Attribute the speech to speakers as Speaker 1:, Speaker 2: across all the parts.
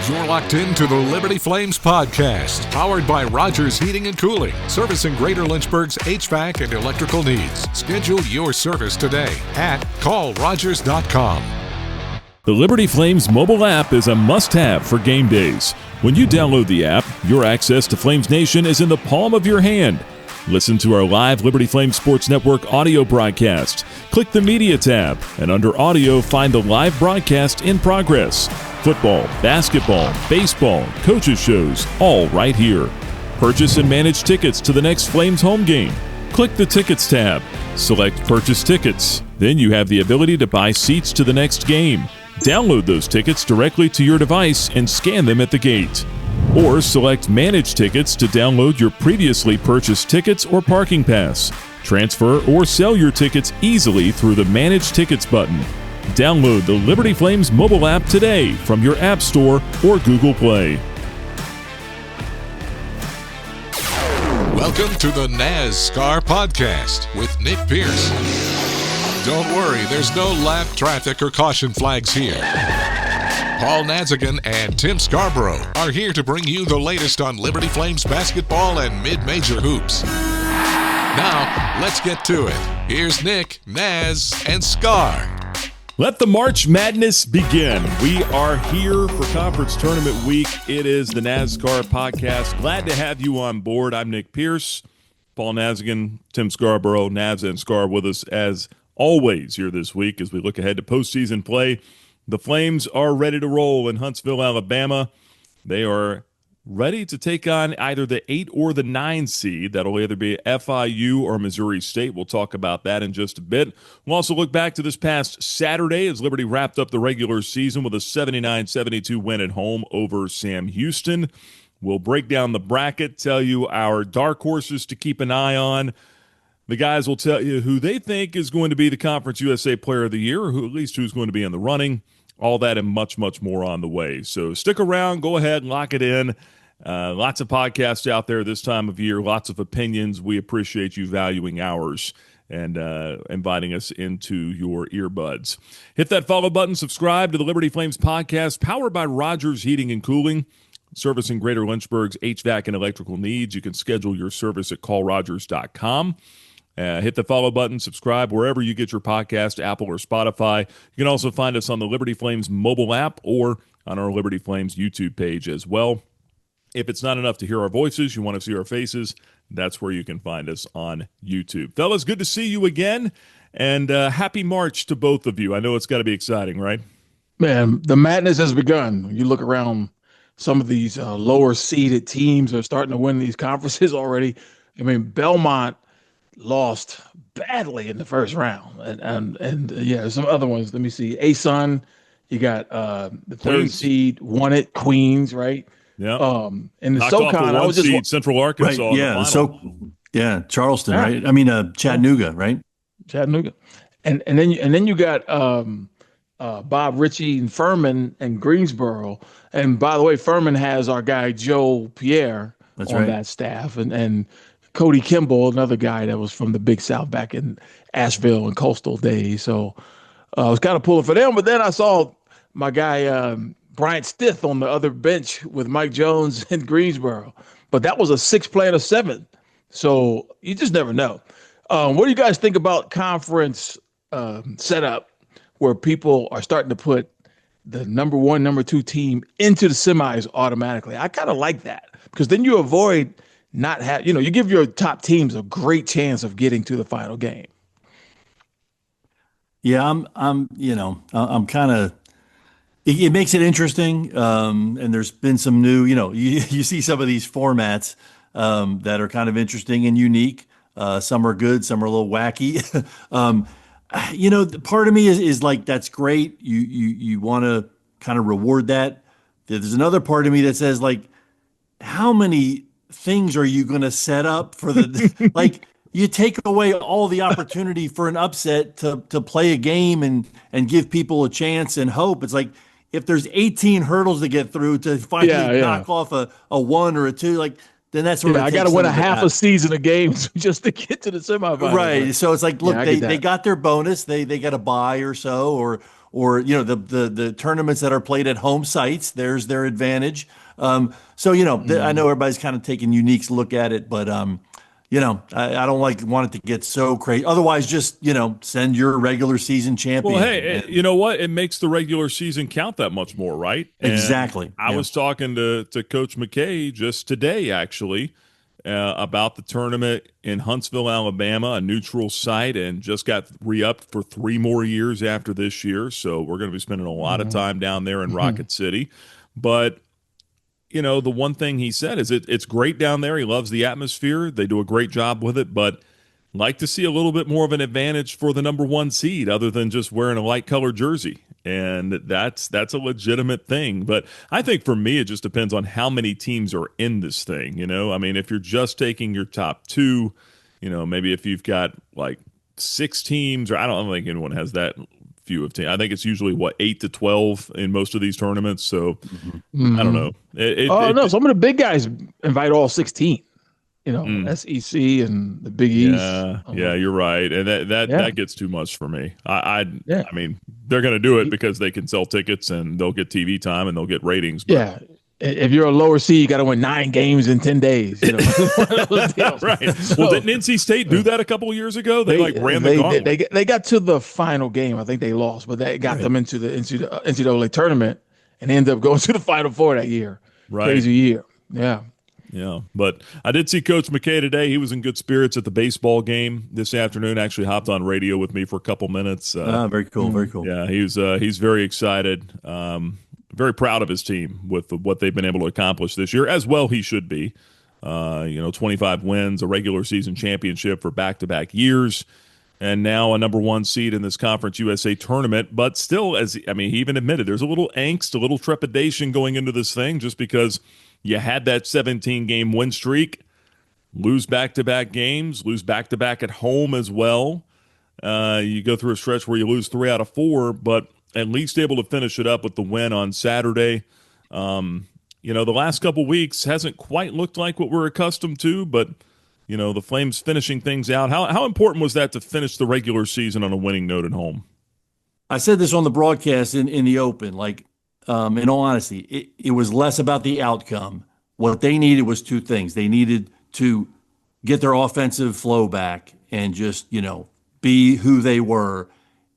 Speaker 1: You're locked into the Liberty Flames podcast, powered by Rogers Heating and Cooling, servicing Greater Lynchburg's HVAC and electrical needs. Schedule your service today at callrogers.com.
Speaker 2: The Liberty Flames mobile app is a must-have for game days. When you download the app, your access to Flames Nation is in the palm of your hand. Listen to our live Liberty Flames Sports Network audio broadcast. Click the Media tab, and under Audio, find the live broadcast in progress. Football, basketball, baseball, coaches shows, all right here. Purchase and manage tickets to the next Flames home game. Click the Tickets tab. Select Purchase Tickets. Then you have the ability to buy seats to the next game. Download those tickets directly to your device and scan them at the gate. Or select Manage Tickets to download your previously purchased tickets or parking pass. Transfer or sell your tickets easily through the Manage Tickets button. Download the Liberty Flames mobile app today from your App Store or Google Play.
Speaker 1: Welcome to the NAZSCAR podcast with Nick Pierce. Don't worry, there's no lap traffic or caution flags here. Paul Nazigian and Tim Scarborough are here to bring you the latest on Liberty Flames basketball and mid-major hoops. Now, let's get to it. Here's Nick, Naz, and Scar.
Speaker 2: Let the March Madness begin. We are here for Conference Tournament Week. It is the NAZSCAR podcast. Glad to have you on board. I'm Nick Pierce, Paul Nazigian, Tim Scarborough, Naz, and Scar with us as always here this week as we look ahead to postseason play. The Flames are ready to roll in Huntsville, Alabama. They are ready to take on either the 8 or the 9 seed. That'll either be FIU or Missouri State. We'll talk about that in just a bit. We'll also look back to this past Saturday as Liberty wrapped up the regular season with a 79-72 win at home over Sam Houston. We'll break down the bracket, tell you our dark horses to keep an eye on. The guys will tell you who they think is going to be the Conference USA Player of the Year, or who, at least who's going to be in the running. All that and much, much more on the way. So stick around. Go ahead and lock it in. Lots of podcasts out there this time of year. Lots of opinions. We appreciate you valuing ours and inviting us into your earbuds. Hit that follow button. Subscribe to the Liberty Flames podcast, powered by Rogers Heating and Cooling, servicing Greater Lynchburg's HVAC and electrical needs. You can schedule your service at callrogers.com. Hit the follow button, subscribe wherever you get your podcast, Apple or Spotify. You can also find us on the Liberty Flames mobile app or on our Liberty Flames YouTube page as well. If it's not enough to hear our voices, you want to see our faces, that's where you can find us on YouTube. Fellas, good to see you again, and happy March to both of you. I know it's got to be exciting, right?
Speaker 3: Man, the madness has begun. You look around, some of these lower-seeded teams are starting to win these conferences already. I mean, Belmont lost badly in the first round, and yeah, some other ones. Let me see. ASUN, you got the third
Speaker 2: Queens.
Speaker 3: seed, won it. Queens, right?
Speaker 2: Yeah.
Speaker 3: And the
Speaker 2: Knocked off
Speaker 3: SoCon,
Speaker 2: the
Speaker 3: I was just
Speaker 2: seed, Central Arkansas.
Speaker 4: Right,
Speaker 2: in the
Speaker 4: yeah.
Speaker 2: final.
Speaker 4: Charleston,
Speaker 3: Yeah.
Speaker 4: right? I mean, Chattanooga, right?
Speaker 3: Chattanooga, and then you got Bob Ritchie and Furman and Greensboro. And by the way, Furman has our guy Joe Pierre
Speaker 4: That's
Speaker 3: on
Speaker 4: right.
Speaker 3: that staff, and Cody Kimball, another guy that was from the Big South back in Asheville and coastal days. So I was kind of pulling for them, but then I saw my guy Bryant Stith on the other bench with Mike Jones in Greensboro. But that was a 6-play and a 7. So you just never know. What do you guys think about conference setup where people are starting to put the number 1, number 2 team into the semis automatically? I kind of like that because then you avoid not have, you give your top teams a great chance of getting to the final game.
Speaker 4: Yeah, I'm kind of. It makes it interesting, and there's been some new. You see some of these formats that are kind of interesting and unique. Some are good, some are a little wacky. Part of me is like, that's great. You want to kind of reward that. There's another part of me that says, like, how many things are you going to set up for the like? You take away all the opportunity for an upset to play a game and give people a chance and hope. It's like, if there's 18 hurdles to get through to finally knock off a 1 or a 2, like, then that's what
Speaker 3: I got to win a half a season of games just to get to the semifinals.
Speaker 4: Right. So it's like, look, they got their bonus. They got a bye or so, or the tournaments that are played at home sites. There's their advantage. So I know everybody's kind of taking unique look at it, but I don't want it to get so crazy. Otherwise, just send your regular season champion.
Speaker 2: Well, hey, you know what? It makes the regular season count that much more, right? And
Speaker 4: exactly.
Speaker 2: I was talking to Coach McKay just today, actually, about the tournament in Huntsville, Alabama, a neutral site, and just got re-upped for 3 more years after this year. So we're going to be spending a lot of time down there in Rocket City. But the one thing he said is it's great down there. He loves the atmosphere. They do a great job with it, but like to see a little bit more of an advantage for the number 1 seed other than just wearing a light colored jersey. And that's a legitimate thing. But I think for me, it just depends on how many teams are in this thing. I mean, if you're just taking your top 2, maybe if you've got like 6 teams, or I don't think anyone has that few of teams. I think it's usually 8 to 12 in most of these tournaments. So I don't know.
Speaker 3: No, some of the big guys invite all 16. SEC and the Big East.
Speaker 2: Yeah, you're right, and that gets too much for me. I mean, they're going to do it because they can sell tickets and they'll get TV time and they'll get ratings. But.
Speaker 3: Yeah. If you're a lower seed, you got to win 9 games in 10 days.
Speaker 2: Right. So, well, didn't NC State do that a couple of years ago? They ran the gauntlet.
Speaker 3: They got to the final game. I think they lost, but that got them into the NCAA tournament and ended up going to the Final Four that year.
Speaker 2: Right.
Speaker 3: Crazy year. Yeah.
Speaker 2: Yeah, but I did see Coach McKay today. He was in good spirits at the baseball game this afternoon. Actually hopped on radio with me for a couple minutes.
Speaker 4: Very cool, very cool.
Speaker 2: Yeah, he's very excited, very proud of his team with what they've been able to accomplish this year, as well he should be. 25 wins, a regular season championship for back-to-back years, and now a number 1 seed in this Conference USA tournament. But still, he even admitted there's a little angst, a little trepidation going into this thing just because – you had that 17-game win streak, lose back-to-back games, lose back-to-back at home as well. You go through a stretch where you lose 3 out of 4, but at least able to finish it up with the win on Saturday. The last couple weeks hasn't quite looked like what we're accustomed to, but, the Flames finishing things out. How important was that to finish the regular season on a winning note at home?
Speaker 4: I said this on the broadcast in the open, in all honesty, it was less about the outcome. What they needed was 2 things. They needed to get their offensive flow back and just, be who they were.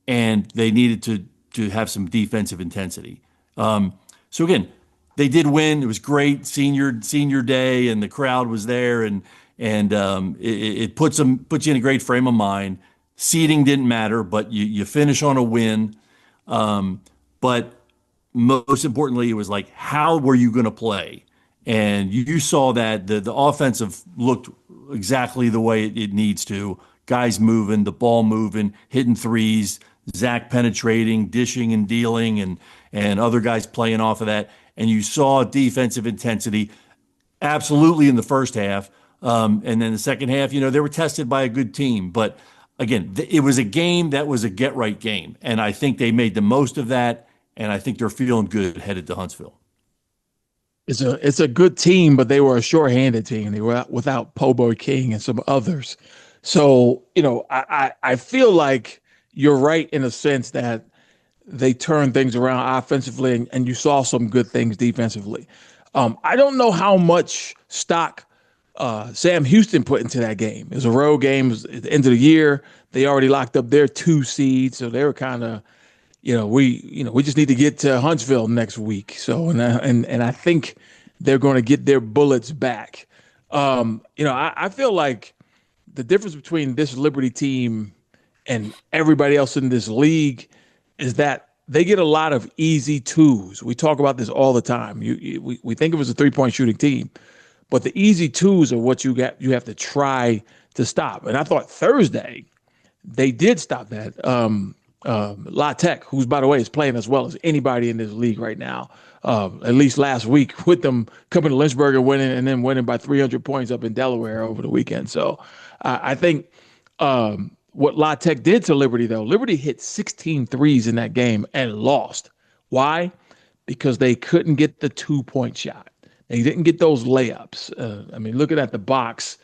Speaker 4: And they needed to have some defensive intensity. So again, they did win. It was great. Senior day, and the crowd was there, and it puts you in a great frame of mind. Seeding didn't matter, but you finish on a win. But most importantly, it was how were you going to play? And you saw that the offensive looked exactly the way it needs to. Guys moving, the ball moving, hitting threes, Zach penetrating, dishing and dealing, and other guys playing off of that. And you saw defensive intensity absolutely in the first half. And then the second half, they were tested by a good team. But again, it was a game that was a get-right game. And I think they made the most of that. And I think they're feeling good headed to Huntsville.
Speaker 3: It's a good team, but they were a shorthanded team. They were without Pobo King and some others. So, I feel like you're right in a sense that they turned things around offensively, and you saw some good things defensively. I don't know how much stock Sam Houston put into that game. It was a road game. It was at the end of the year. They already locked up their 2 seeds, so they were kind of – we just need to get to Huntsville next week. So, and I think they're going to get their bullets back. I feel like the difference between this Liberty team and everybody else in this league is that they get a lot of easy 2s. We talk about this all the time. We think of it as a 3-point shooting team, but the easy 2s are what you have to try to stop. And I thought Thursday they did stop that. La Tech, who's, by the way, is playing as well as anybody in this league right now, at least last week, with them coming to Lynchburg and winning, and then winning by 300 points up in Delaware over the weekend. So I think what La Tech did to Liberty, though, Liberty hit 16 threes in that game and lost. Why? Because they couldn't get the 2-point shot. They didn't get those layups. Looking at the box,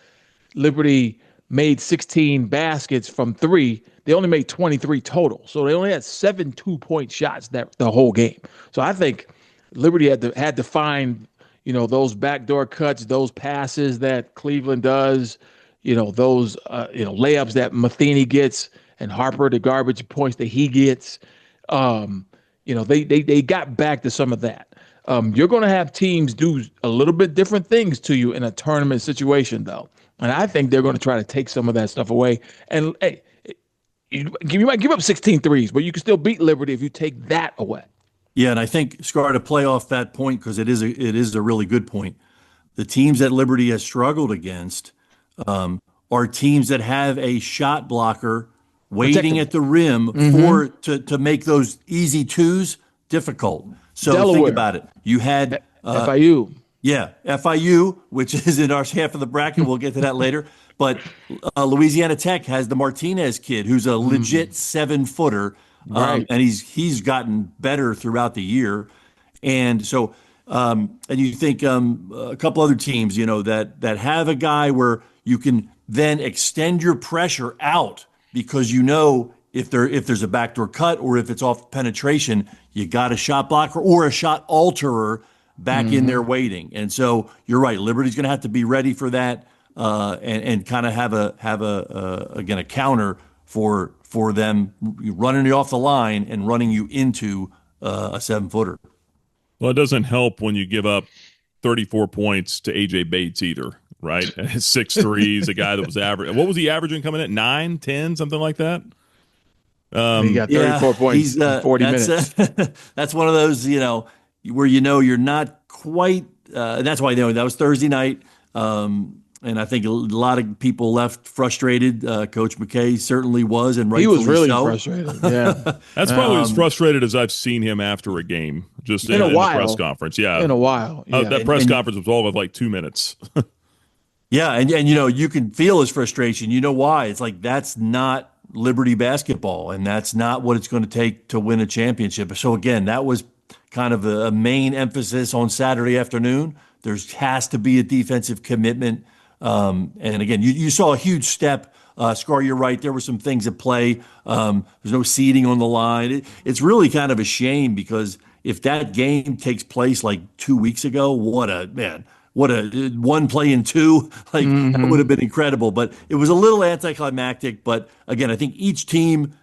Speaker 3: Liberty made 16 baskets from three. They only made 23 total. So they only had 7 2-point shots that the whole game. So I think Liberty had to find, those backdoor cuts, those passes that Cleveland does, those layups that Matheny gets, and Harper, the garbage points that he gets. They got back to some of that. You're going to have teams do a little bit different things to you in a tournament situation, though. And I think they're going to try to take some of that stuff away. And hey, you might give up 16 threes, but you can still beat Liberty if you take that away.
Speaker 4: Yeah, and I think, Scar, to play off that point, because it is a really good point, the teams that Liberty has struggled against are teams that have a shot blocker waiting at the rim to make those easy twos difficult. So
Speaker 3: Delaware.
Speaker 4: Think about it. You had
Speaker 3: FIU.
Speaker 4: Yeah, FIU, which is in our half of the bracket. We'll get to that later. But Louisiana Tech has the Martinez kid, who's a legit 7-footer,
Speaker 3: Right.
Speaker 4: and he's gotten better throughout the year. And so, and you think a couple other teams, that have a guy where you can then extend your pressure out, because if there's a backdoor cut or if it's off penetration, you got a shot blocker or a shot alterer back in there waiting. And so you're right. Liberty's going to have to be ready for that, and kind of have a counter for them running you off the line and running you into a 7-footer.
Speaker 2: Well, it doesn't help when you give up 34 points to AJ Bates either, right? 6 threes, a guy that was average. What was he averaging coming in? 9, 10, something like that?
Speaker 3: He got 34 points in 40 minutes.
Speaker 4: That's one of those, where you're not quite. And that's why that was Thursday night. And I think a lot of people left frustrated. Coach McKay certainly was, and
Speaker 3: he
Speaker 4: rightfully
Speaker 3: was really
Speaker 4: so.
Speaker 3: frustrated. Yeah,
Speaker 2: that's probably as frustrated as I've seen him after a game, just in
Speaker 3: a while.
Speaker 2: the press conference. Yeah,
Speaker 3: in a while. Yeah.
Speaker 2: That press conference was all of like 2 minutes.
Speaker 4: Yeah, and you can feel his frustration. You know why? It's like, that's not Liberty basketball, and that's not what it's going to take to win a championship. So again, that was kind of a main emphasis on Saturday afternoon. There has to be a defensive commitment. And again, you saw a huge step. Scar, you're right. There were some things at play. There's no seeding on the line. It's really kind of a shame, because if that game takes place like 2 weeks ago, what a one play in two, that would have been incredible. But it was a little anticlimactic. But again, I think each team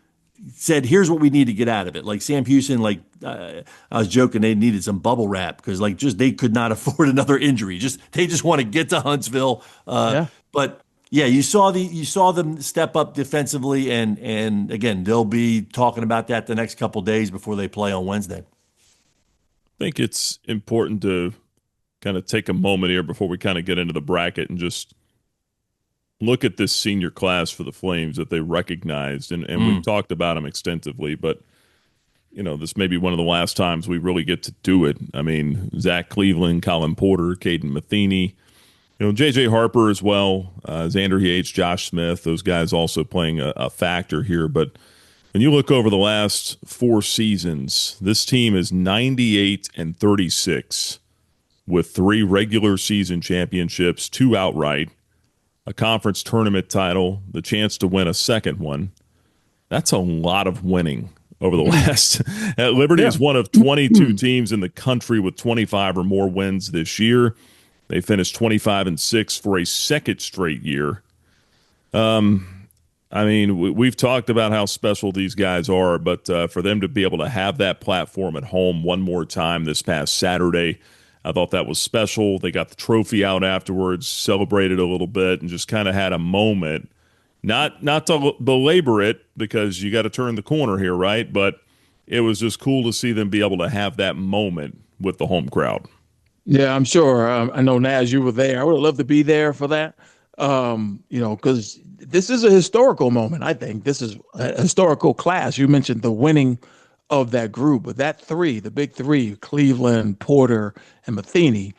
Speaker 4: said, here's what we need to get out of it. Like Sam Houston, I was joking, they needed some bubble wrap, because they could not afford another injury. They just want to get to Huntsville. But yeah, you saw them step up defensively, and again, they'll be talking about that the next couple days before they play on Wednesday.
Speaker 2: I think it's important to kind of take a moment here before we kind of get into the bracket and just look at this senior class for the Flames that they recognized, and we've talked about them extensively, but this may be one of the last times we really get to do it. I mean, Zach Cleveland, Colin Porter, Caden Matheny, J.J. Harper as well, Xander Yates, Josh Smith, those guys also playing a factor here. But when you look over the last 4 seasons, this team is 98-36 with 3 regular season championships, 2 outright, a conference tournament title, the chance to win a second one. That's a lot of winning over the last. Liberty is one of 22 teams in the country with 25 or more wins this year. They finished 25-6 for a second straight year. I mean, we've talked about how special these guys are, but for them to be able to have that platform at home one more time this past Saturday, I thought that was special. They got the trophy out afterwards, celebrated a little bit, and just kind of had a moment. Not to belabor it, because you got to turn the corner here, right? But it was just cool to see them be able to have that moment with the home crowd.
Speaker 3: Yeah, I'm sure. I know, Naz, you were there. I would have loved to be there for that, because this is a historical moment, I think. This is a historical class. You mentioned the winning of that group, but that 3, the big 3, Cleveland, Porter, and Matheny,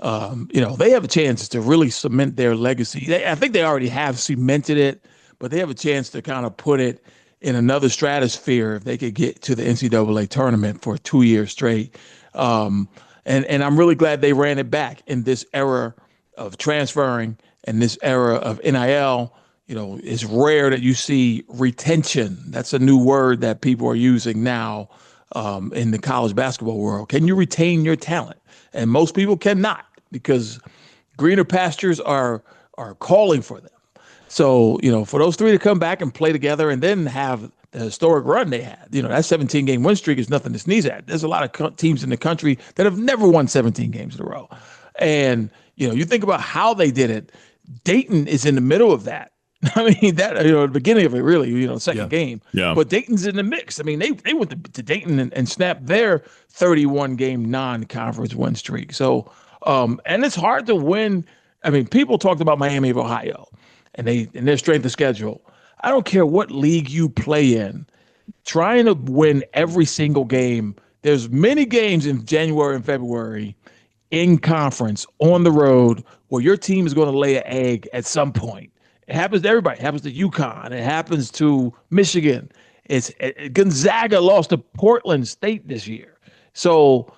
Speaker 3: they have a chance to really cement their legacy. I think they already have cemented it, but they have a chance to kind of put it in another stratosphere if they could get to the NCAA tournament for 2 years straight. And I'm really glad they ran it back in this era of transferring and this era of NIL. it's rare that you see retention. That's a new word that people are using now in the college basketball world. Can you retain your talent? And most people cannot, because greener pastures are calling for them. So, for those three to come back and play together and then have the historic run they had, that 17-game win streak is nothing to sneeze at. There's a lot of teams in the country that have never won 17 games in a row. And, you think about how they did it. Dayton is in the middle of that. I mean, that, the beginning of it, really, second game.
Speaker 2: Yeah.
Speaker 3: But Dayton's in the mix. I mean, they went to Dayton and snapped their 31-game non-conference win streak. So, and it's hard to win. I mean, people talked about Miami of Ohio and their strength of schedule. I don't care what league you play in, trying to win every single game. There's many games in January and February in conference on the road where your team is going to lay an egg at some point. It happens to everybody. It happens to UConn. It happens to Michigan. Gonzaga lost to Portland State this year. So,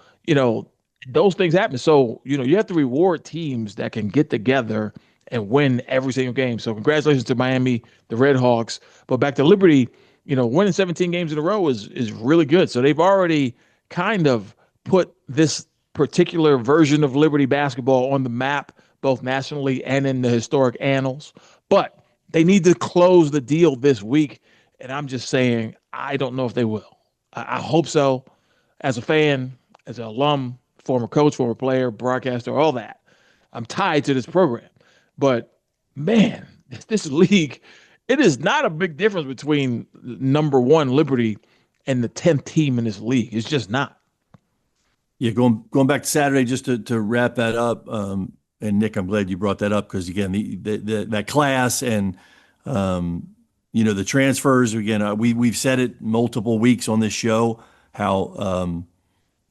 Speaker 3: those things happen. So, you have to reward teams that can get together and win every single game. So congratulations to Miami, the Red Hawks. But back to Liberty, winning 17 games in a row is really good. So they've already kind of put this particular version of Liberty basketball on the map, both nationally and in the historic annals. But they need to close the deal this week. And I'm just saying, I don't know if they will. I hope so. As a fan, as an alum, former coach, former player, broadcaster, all that, I'm tied to this program. But, man, this league, it is not a big difference between number one Liberty and the 10th team in this league. It's just not.
Speaker 4: Yeah, going back to Saturday, just to wrap that up, and Nick, I'm glad you brought that up because, again, that class and, the transfers, again, we've said it multiple weeks on this show, how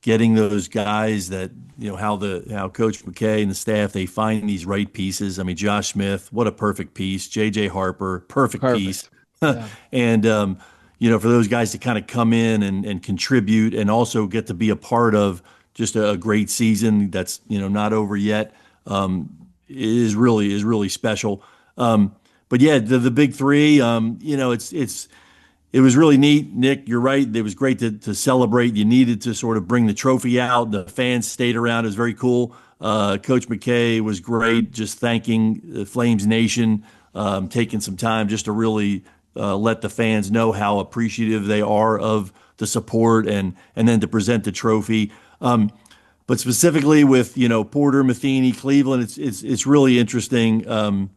Speaker 4: getting those guys that, how Coach McKay and the staff, they find these right pieces. I mean, Josh Smith, what a perfect piece. J.J. Harper, perfect piece. Yeah. And, for those guys to kind of come in and contribute and also get to be a part of just a great season that's, not over yet, is really special. But yeah, the big three, it was really neat. Nick, you're right. It was great to celebrate. You needed to sort of bring the trophy out. The fans stayed around. It was very cool. Coach McKay was great, just thanking the Flames Nation, taking some time just to really let the fans know how appreciative they are of the support and then to present the trophy. But specifically with, Porter, Matheny, Cleveland, it's really interesting.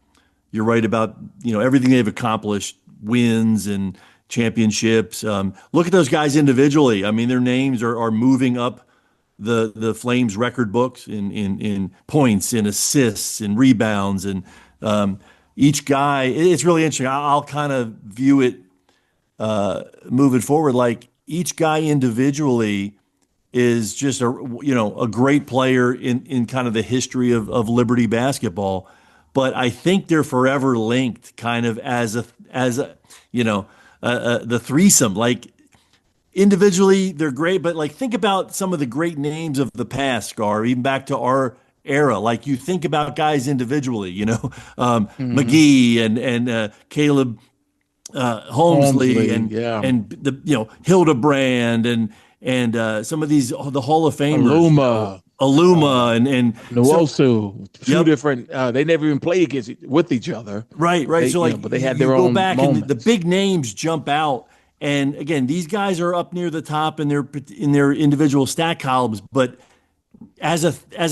Speaker 4: You're right about, everything they've accomplished, wins and championships. Look at those guys individually. I mean, their names are moving up the Flames record books in points, in assists, in rebounds, and each guy. It's really interesting. I'll kind of view it moving forward like each guy individually is just a great player in kind of the history of Liberty basketball. But I think they're forever linked, kind of as a the threesome. Like individually, they're great, but like think about some of the great names of the past, Scar, even back to our era. Like you think about guys individually, McGee and Caleb Holmesley and the Hildebrand and some of these the Hall of Famers. Aluma and
Speaker 3: Nwosu, two different. They never even played with each other.
Speaker 4: Right.
Speaker 3: But they had their own. Go back moments.
Speaker 4: And the big names jump out, and again, these guys are up near the top in their individual stat columns. But as a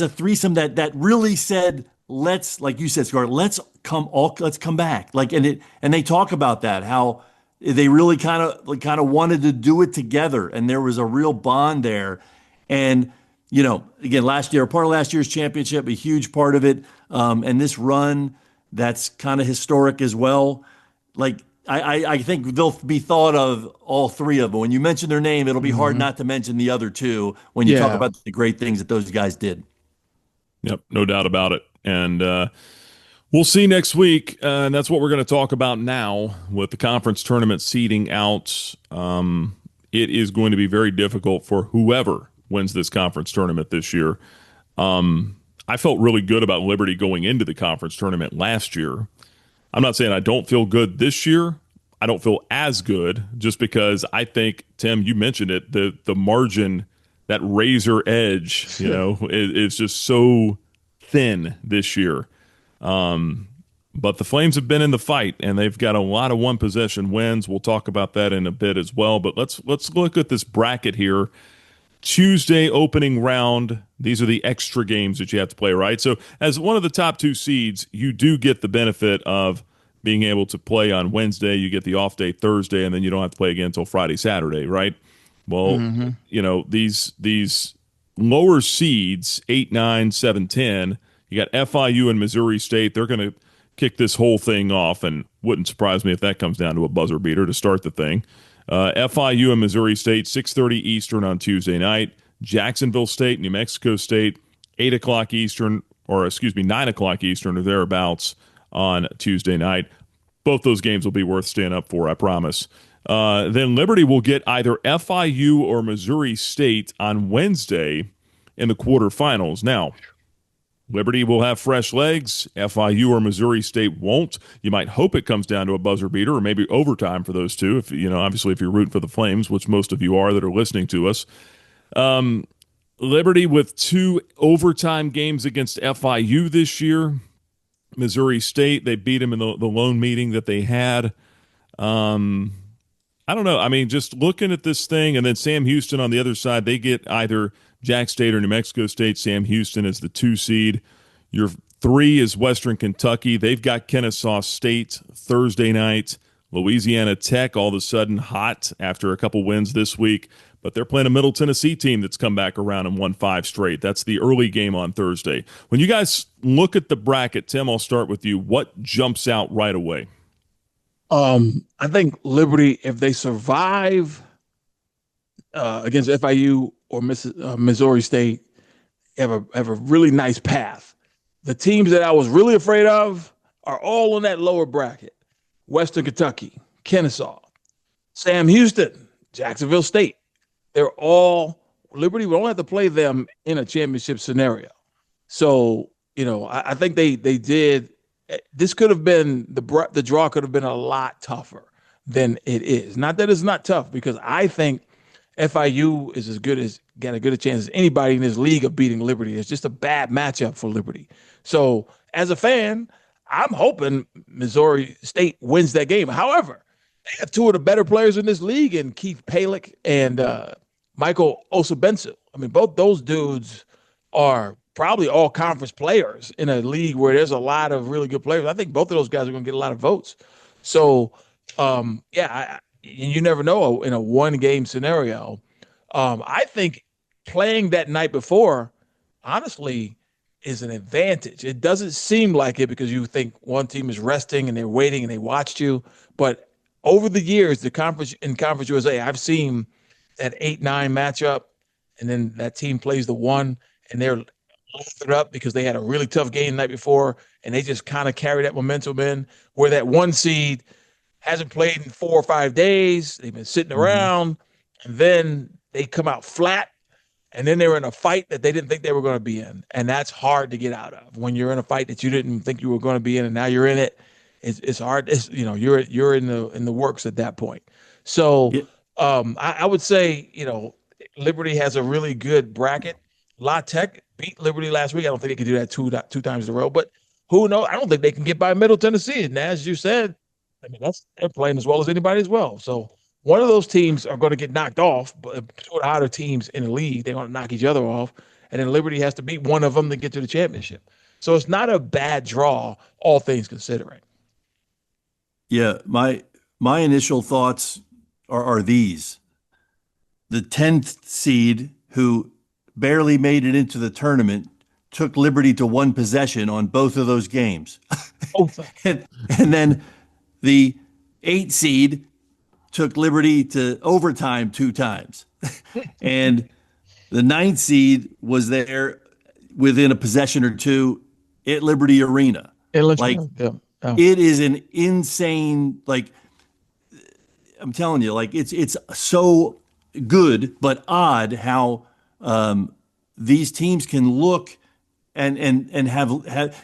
Speaker 4: threesome that really said, let's, like you said, Scar, let's come back. Like and they talk about that, how they really kind of wanted to do it together, and there was a real bond there, and. Again, part of last year's championship, a huge part of it, and this run that's kind of historic as well. Like I think they'll be thought of, all three of them. When you mention their name, it'll be hard not to mention the other two when you talk about the great things that those guys did.
Speaker 2: Yep, no doubt about it. And we'll see next week, and that's what we're going to talk about now with the conference tournament seeding out. It is going to be very difficult for whoever wins this conference tournament this year. I felt really good about Liberty going into the conference tournament last year. I'm not saying I don't feel good this year. I don't feel as good just because I think, Tim, you mentioned it, the margin, that razor edge, is just so thin this year. But the Flames have been in the fight, and they've got a lot of one-possession wins. We'll talk about that in a bit as well. But let's look at this bracket here. Tuesday opening round. These are the extra games that you have to play, right? So as one of the top 2 seeds, you do get the benefit of being able to play on Wednesday. You get the off day Thursday, and then you don't have to play again until Friday, Saturday, right? Well, these lower seeds, 8, 9, 7, 10, you got FIU and Missouri State. They're going to kick this whole thing off, and wouldn't surprise me if that comes down to a buzzer beater to start the thing. FIU and Missouri State, 6:30 Eastern on Tuesday night. Jacksonville State, New Mexico State, 8 o'clock Eastern, 9 o'clock Eastern or thereabouts on Tuesday night. Both those games will be worth staying up for, I promise. Then Liberty will get either FIU or Missouri State on Wednesday in the quarterfinals. Now, Liberty will have fresh legs. FIU or Missouri State won't. You might hope it comes down to a buzzer beater or maybe overtime for those two. If obviously if you're rooting for the Flames, which most of you are that are listening to us. Liberty with 2 overtime games against FIU this year. Missouri State, they beat them in the lone meeting that they had. I don't know. I mean, just looking at this thing, and then Sam Houston on the other side, they get either Jack State or New Mexico State. Sam Houston is the 2 seed. Your 3 is Western Kentucky. They've got Kennesaw State Thursday night. Louisiana Tech all of a sudden hot after a couple wins this week, but they're playing a Middle Tennessee team that's come back around and won 5 straight. That's the early game on Thursday. When you guys look at the bracket, Tim, I'll start with you. What jumps out right away?
Speaker 3: I think Liberty, if they survive against FIU or Missouri State, have a really nice path. The teams that I was really afraid of are all in that lower bracket. Western Kentucky, Kennesaw, Sam Houston, Jacksonville State. They're all Liberty. We don't have to play them in a championship scenario. So, I think they did. This could have been the draw could have been a lot tougher than it is. Not that it's not tough, because I think FIU is got as good a chance as anybody in this league of beating Liberty. It's just a bad matchup for Liberty. So as a fan, I'm hoping Missouri State wins that game. However, they have 2 of the better players in this league, and Keith Palick and Michael Osabensu. I mean, both those dudes are probably all conference players in a league where there's a lot of really good players. I think both of those guys are going to get a lot of votes. So, you never know in a 1-game scenario. I think playing that night before, honestly, is an advantage. It doesn't seem like it because you think one team is resting and they're waiting and they watched you. But over the years, in Conference USA, I've seen that 8-9 matchup, and then that team plays the 1, and they're lifted up because they had a really tough game the night before, and they just kind of carry that momentum in, where that 1 seed hasn't played in 4 or 5 days. They've been sitting around, and then they come out flat, and then they're in a fight that they didn't think they were going to be in. And that's hard to get out of. When you're in a fight that you didn't think you were going to be in, and now you're in it, it's hard. You're in the works at that point. So I would say, Liberty has a really good bracket. La Tech beat Liberty last week. I don't think they can do that two times in a row, but who knows? I don't think they can get by Middle Tennessee. And as you said, I mean, they're playing as well as anybody as well. So one of those teams are going to get knocked off, but 2 of the hotter teams in the league, they're going to knock each other off. And then Liberty has to beat one of them to get to the championship. So it's not a bad draw, all things considering.
Speaker 4: Yeah, my initial thoughts are these. The 10th seed, who barely made it into the tournament, took Liberty to 1 possession on both of those games. and then the 8 seed took Liberty to overtime 2 times. And the 9th seed was there within a possession or 2 at Liberty Arena. It is an insane, I'm telling you, it's so good but odd how these teams can look and have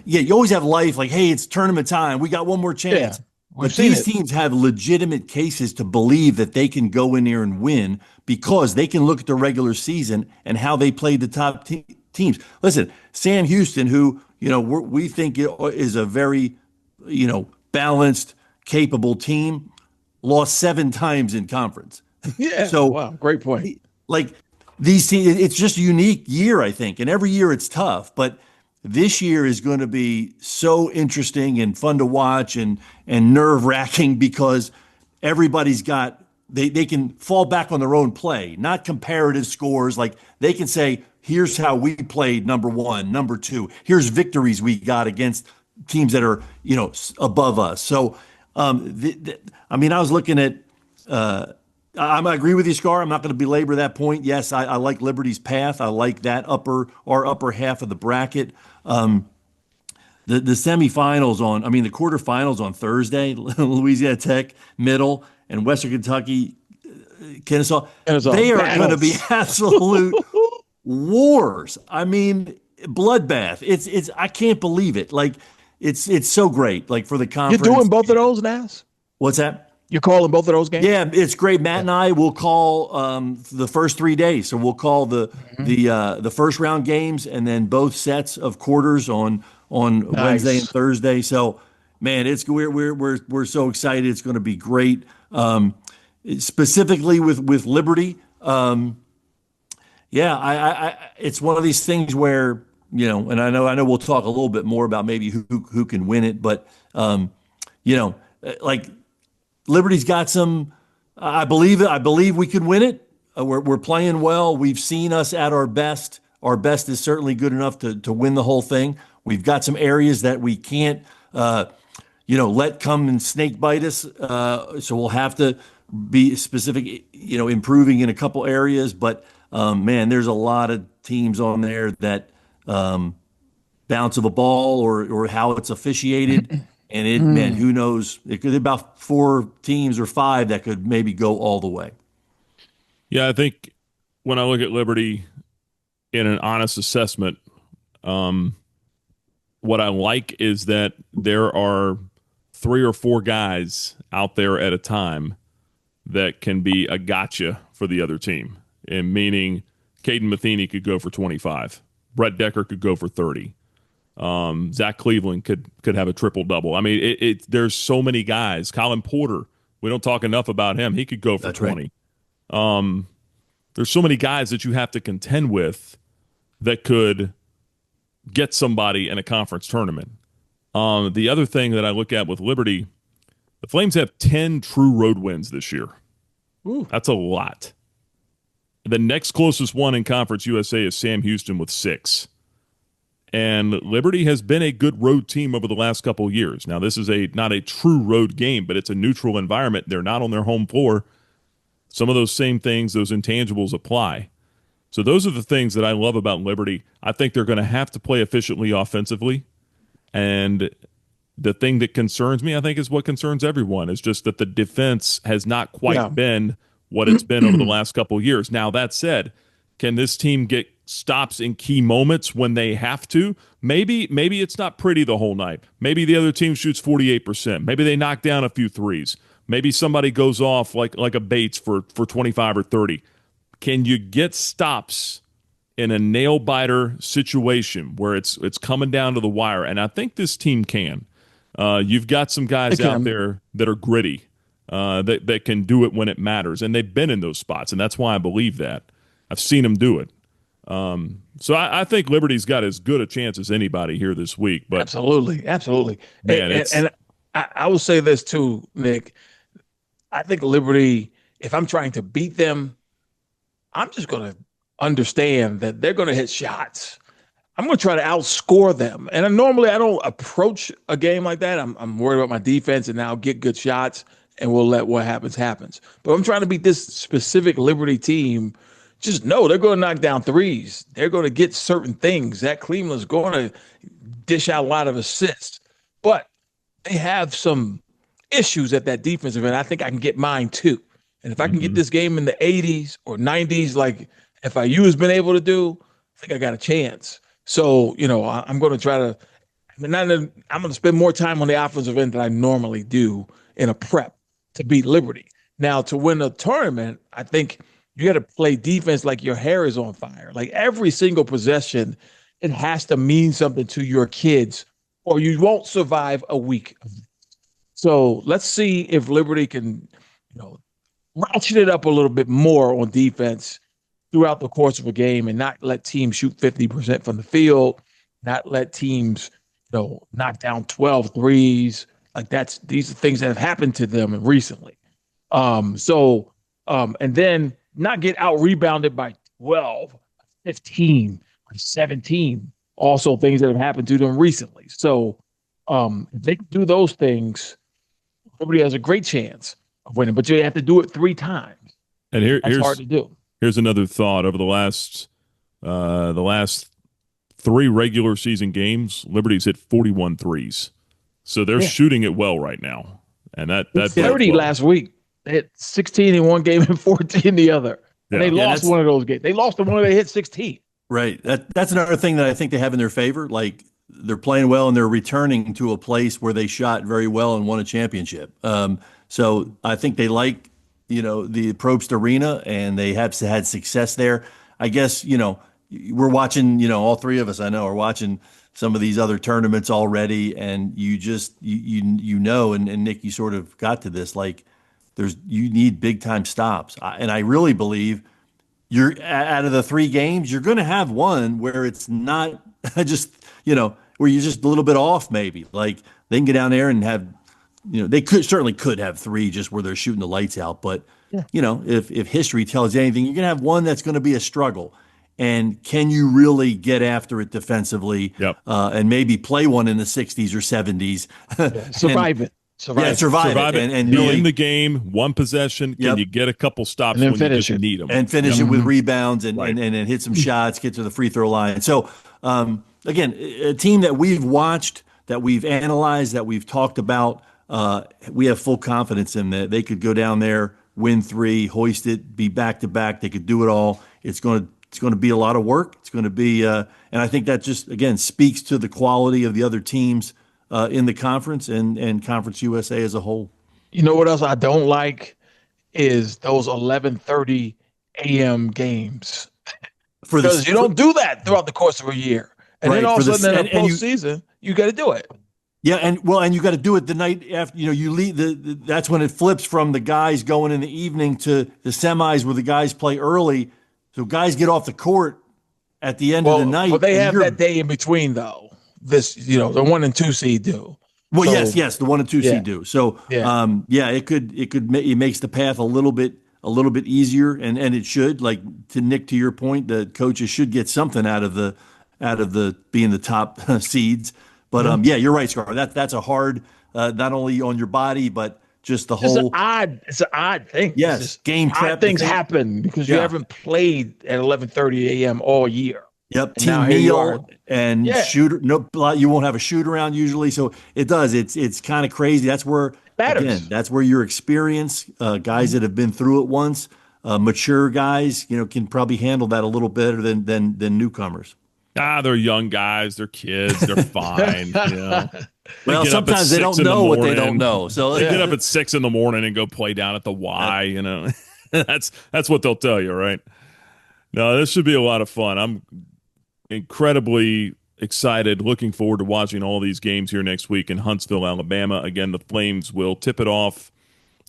Speaker 4: you always have life like, hey, it's tournament time. We got one more chance.
Speaker 3: Yeah, we've
Speaker 4: But
Speaker 3: seen
Speaker 4: these
Speaker 3: it.
Speaker 4: teams have legitimate cases to believe that they can go in there and win because they can look at the regular season and how they played the top teams. Listen, Sam Houston, who, we think is a very, balanced, capable team, lost 7 times in conference.
Speaker 3: Yeah.
Speaker 4: So,
Speaker 3: Wow, great point.
Speaker 4: like these teams, it's just a unique year, I think. And every year it's tough, but this year is going to be so interesting and fun to watch and nerve-wracking because everybody's got they can fall back on their own play, not comparative scores. Like they can say, here's how we played number 1, number 2. Here's victories we got against teams that are, above us. So, I was looking at I agree with you, Scar. I'm not going to belabor that point. Yes, I like Liberty's path. I like that upper half of the bracket. The semifinals the quarterfinals on Thursday, Louisiana Tech, Middle, and Western Kentucky, Kennesaw. They are going to be absolute wars. I mean, bloodbath. It's I can't believe it. Like it's so great. Like for the conference.
Speaker 3: You're doing both of those, Naz?
Speaker 4: What's that?
Speaker 3: You're calling both of those games?
Speaker 4: Yeah, it's great. Matt and I will call the first 3 days. So we'll call the first round games and then both sets of quarters on Wednesday and Thursday. So man, we're so excited. It's going to be great. Specifically with Liberty. It's one of these things where, and I know we'll talk a little bit more about maybe who can win it, but like Liberty's got some. I believe we can win it. We're playing well. We've seen us at our best. Our best is certainly good enough to win the whole thing. We've got some areas that we can't, let come and snake bite us. So we'll have to be specific, improving in a couple areas. But man, there's a lot of teams on there that bounce of a ball or how it's officiated. And man, who knows? It could be about 4 teams or 5 that could maybe go all the way.
Speaker 2: Yeah, I think when I look at Liberty in an honest assessment, what I like is that there are 3 or 4 guys out there at a time that can be a gotcha for the other team. And meaning Caden Matheny could go for 25. Brett Decker could go for 30. Zach Cleveland could have a triple-double. I mean, there's so many guys. Colin Porter, we don't talk enough about him. He could go for 20. Right. There's so many guys that you have to contend with that could get somebody in a conference tournament. The other thing that I look at with Liberty, the Flames have 10 true road wins this year.
Speaker 3: Ooh.
Speaker 2: That's a lot. The next closest one in Conference USA is Sam Houston with 6. And Liberty has been a good road team over the last couple of years. Now, this is not a true road game, but it's a neutral environment. They're not on their home floor. Some of those same things, those intangibles apply. So those are the things that I love about Liberty. I think they're going to have to play efficiently offensively. And the thing that concerns me, I think, is what concerns everyone, is just that the defense has not quite been what it's been over the last couple of years. Now, that said, can this team get stops in key moments when they have to? Maybe it's not pretty the whole night. Maybe the other team shoots 48%. Maybe they knock down a few threes. Maybe somebody goes off like a Bates for 25 or 30. Can you get stops in a nail-biter situation where it's coming down to the wire? And I think this team can. You've got some guys out there that are gritty, that can do it when it matters. And they've been in those spots, and that's why I believe that. I've seen them do it. So I think Liberty's got as good a chance as anybody here this week. But
Speaker 3: absolutely.
Speaker 2: Man,
Speaker 3: and I will say this too, Nick. I think Liberty, if I'm trying to beat them, I'm just going to understand that they're going to hit shots. I'm going to try to outscore them. And normally I don't approach a game like that. I'm worried about my defense, and I'll get good shots, and we'll let what happens. But I'm trying to beat this specific Liberty team. Just know they're going to knock down threes. They're going to get certain things. Zach Cleveland's going to dish out a lot of assists. But they have some issues at that defensive end. I think I can get mine too. And if I can get this game in the 80s or 90s, like FIU has been able to do, I think I got a chance. So, I'm going to try to, I'm going to spend more time on the offensive end than I normally do in a prep to beat Liberty. Now, to win a tournament, I think you got to play defense like your hair is on fire. Like every single possession, it has to mean something to your kids, or you won't survive a week. So let's see if Liberty can, ratchet it up a little bit more on defense throughout the course of a game and not let teams shoot 50% from the field, not let teams, knock down 12 threes. Like these are things that have happened to them recently. And then not get out rebounded by 12, 15, or 17. Also things that have happened to them recently. So if they can do those things, Liberty has a great chance of winning, but you have to do it 3 times.
Speaker 2: And
Speaker 3: That's hard to do.
Speaker 2: Here's another thought. Over the last 3 regular season games, Liberty's hit 41 threes. So they're shooting it well right now. And that
Speaker 3: 30 last week. They hit 16 in one game and 14 the other. And they lost one of those games. They lost the one where they hit 16.
Speaker 4: Right. That's another thing that I think they have in their favor. Like they're playing well and they're returning to a place where they shot very well and won a championship. So I think they like, the Probst Arena and they have had success there. I guess, we're watching, all 3 of us I know are watching some of these other tournaments already. And you just, and Nick, you sort of got to this, like you need big time stops. And I really believe you're out of the 3 games, you're going to have one where it's not just, where you're just a little bit off maybe. Like they can get down there and have, they certainly could have 3 just where they're shooting the lights out. But, if history tells you anything, you're going to have one that's going to be a struggle. And can you really get after it defensively and maybe play one in the 60s or 70s?
Speaker 3: Survive it.
Speaker 4: Survive it. And
Speaker 2: be
Speaker 4: really,
Speaker 2: in the game, one possession. Can you get a couple stops when you just need them?
Speaker 4: And finish it with rebounds and hit some shots, get to the free throw line. So, again, a team that we've watched, that we've analyzed, that we've talked about, we have full confidence in that they could go down there, win 3, hoist it, be back-to-back. They could do it all. It's going to be a lot of work. It's going to be, and I think that just, again, speaks to the quality of the other teams in the conference and Conference USA as a whole.
Speaker 3: You know what else I don't like is those 11:30 a.m. games. Because you don't do that throughout the course of a year. And then all of a sudden in the postseason, you got to do it.
Speaker 4: Yeah, and you got to do it the night after. You leave that's when it flips from the guys going in the evening to the semis where the guys play early. So guys get off the court at the end of the night.
Speaker 3: But they have that day in between though. This, the 1 and 2 seed do.
Speaker 4: Well, so, yes, the 1 and 2 seed do. So, it makes the path a little bit easier, and it should. Like to Nick, to your point, the coaches should get something out of the being the top seeds. But you're right, Scar. That's a hard, not only on your body, but just the whole.
Speaker 3: It's an odd thing.
Speaker 4: Yes, game prep.
Speaker 3: Things happen because you haven't played at 11:30 a.m. all year.
Speaker 4: Yep, team meal and shooter. No, you won't have a shoot around usually, so it does. It's kind of crazy. That's where that's where your experience, guys that have been through it once, mature guys, can probably handle that a little better than newcomers.
Speaker 2: They're young guys. They're kids. They're fine.
Speaker 4: Well, sometimes they don't know what they don't know. So
Speaker 2: they get up at 6 a.m. and go play down at the Y. That's what they'll tell you, right? No, this should be a lot of fun. I'm incredibly excited, looking forward to watching all these games here next week in Huntsville, Alabama. Again, the Flames will tip it off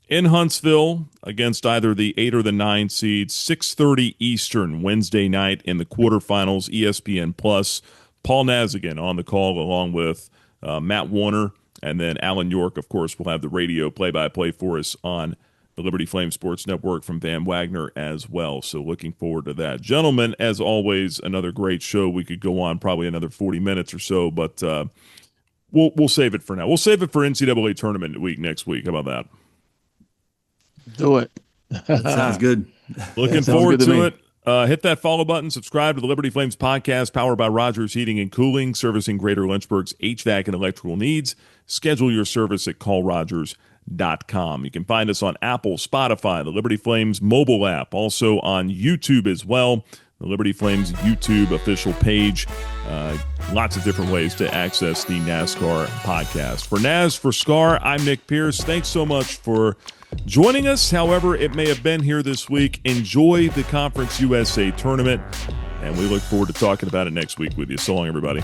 Speaker 2: in Huntsville against either the 8 or the 9 seeds, 6:30 Eastern Wednesday night in the quarterfinals, ESPN Plus. Paul Nazigian on the call along with Matt Warner, and then Alan York, of course, will have the radio play-by-play for us on the Liberty Flame Sports Network from Van Wagner as well. So looking forward to that. Gentlemen, as always, another great show. We could go on probably another 40 minutes or so, but we'll save it for now. We'll save it for NCAA Tournament week next week. How about that?
Speaker 3: Do it.
Speaker 4: That sounds good.
Speaker 2: Looking forward to it. Hit that follow button. Subscribe to the Liberty Flames podcast, powered by Rogers Heating and Cooling, servicing Greater Lynchburg's HVAC and electrical needs. Schedule your service at callrogers.com. You can find us on Apple, Spotify, the Liberty Flames mobile app, also on YouTube as well. the Liberty Flames YouTube official page. Lots of different ways to access the NASCAR podcast. For Naz, for Scar, I'm Nick Pierce. Thanks so much for joining us, however it may have been here this week. Enjoy the Conference USA Tournament, and we look forward to talking about it next week with you. So long, everybody.